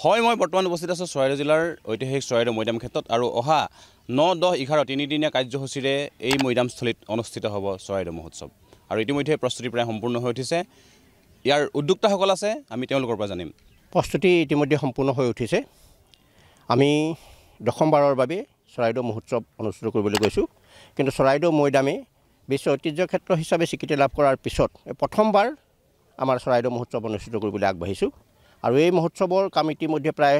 হয়, মই বৰ্তমান উপস্থিত আছোঁ চৰাইদেউ জিলাৰ ঐতিহাসিক চৰাইদেউ মৈদাম ক্ষেত্ৰত আৰু অহা 9, 10, 11 তিনিদিনীয়া কাৰ্যসূচীৰে এই মৈদামস্থলীত অনুষ্ঠিত হ'ব চৰাইদেউ মহোৎসৱ। আৰু ইতিমধ্যে প্ৰস্তুতি প্ৰায় সম্পূৰ্ণ হৈ উঠিছে। ইয়াৰ উদ্যোক্তাসকল আছে, আমি তেওঁলোকৰ পৰা জানিম। প্ৰস্তুতি ইতিমধ্যে সম্পূৰ্ণ হৈ উঠিছে। আমি দশমবাৰৰ বাবে চৰাইদেউ মহোৎসৱ অনুষ্ঠিত কৰিবলৈ গৈছোঁ। কিন্তু চৰাইদেউ মৈদামে বিশ্ব ঐতিহ্য ক্ষেত্ৰ হিচাপে স্বীকৃতি লাভ কৰাৰ পিছত প্ৰথমবাৰ আমাৰ চৰাইদেউ মহোৎসৱ অনুষ্ঠিত কৰিবলৈ আগবাঢ়িছোঁ। আৰু এই মহোৎসৱৰ কাম ইতিমধ্যে প্ৰায়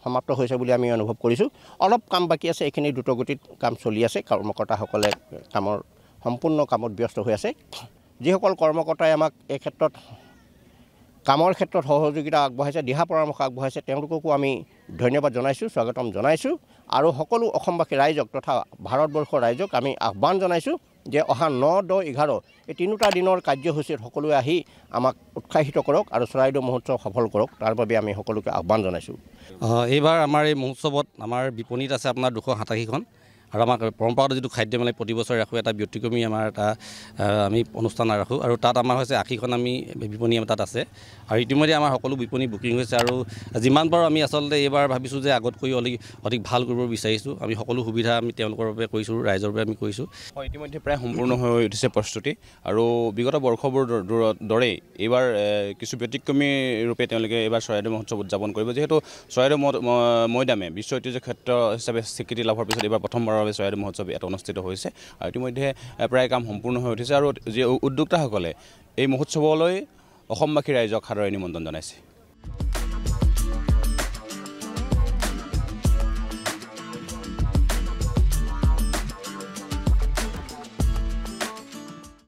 সমাপ্ত হৈছে বুলি আমি অনুভৱ কৰিছোঁ। অলপ কাম বাকী আছে, এইখিনি দ্ৰুতগতিত কাম চলি আছে। কৰ্মকৰ্তাসকলে সম্পূৰ্ণ কামত ব্যস্ত হৈ আছে। যিসকল কৰ্মকৰ্তাই আমাক এই ক্ষেত্ৰত কামৰ ক্ষেত্ৰত সহযোগিতা আগবঢ়াইছে, দিহা পৰামৰ্শ আগবঢ়াইছে, তেওঁলোককো আমি ধন্যবাদ জনাইছোঁ, স্বাগতম জনাইছোঁ। আৰু সকলো অসমবাসী ৰাইজক তথা ভাৰতবৰ্ষৰ ৰাইজক আমি আহ্বান জনাইছোঁ যে অহা 9, 10, 11 এই তিনিটা দিনৰ কাৰ্যসূচীত সকলোৱে আহি আমাক উৎসাহিত কৰক আৰু চৰাইদেউ মহোৎসৱ সফল কৰক, তাৰ বাবে আমি সকলোকে আহ্বান জনাইছোঁ। এইবাৰ আমাৰ এই মহোৎসৱত আমাৰ বিপণীত আছে আপোনাৰ 287খন আৰু আমাৰ পৰম্পৰাগত যিটো খাদ্য মানে প্ৰতি বছৰে ৰাখোঁ, এটা ব্যতিক্ৰমী আমাৰ এটা আমি অনুষ্ঠান ৰাখোঁ আৰু তাত আমাৰ হৈছে 80খন আমি বিপণী তাত আছে। আৰু ইতিমধ্যে আমাৰ সকলো বিপণী বুকিং হৈছে আৰু যিমান পাৰোঁ আমি আচলতে এইবাৰ ভাবিছোঁ যে আগতকৈ অধিক ভাল কৰিব বিচাৰিছোঁ। আমি সকলো সুবিধা আমি তেওঁলোকৰ বাবে কৰিছোঁ, ৰাইজৰ বাবে আমি কৰিছোঁ। হয়, ইতিমধ্যে প্ৰায় সম্পূৰ্ণ হৈ উঠিছে প্ৰস্তুতি আৰু বিগত বৰ্ষবোৰ দৰেই এইবাৰ কিছু ব্যতিক্ৰমী ৰূপে তেওঁলোকে এইবাৰ চৰাইদেউ মহোৎসৱ উদযাপন কৰিব। যিহেতু চৰাইদেউ মৈদামে বিশ্ব ঐতিহ্য ক্ষেত্ৰ হিচাপে স্বীকৃতি লাভৰ পিছত এইবাৰ প্ৰথমবাৰৰ বাবে চৰাইদেউ মহোৎসৱ ইয়াত অনুষ্ঠিত হৈছে আৰু ইতিমধ্যে প্ৰায় কাম সম্পূৰ্ণ হৈ উঠিছে আৰু যি উদ্যোক্তাসকলে এই মহোৎসৱলৈ অসমবাসী ৰাইজক সাদৰেৰে নিমন্ত্ৰণ জনাইছে।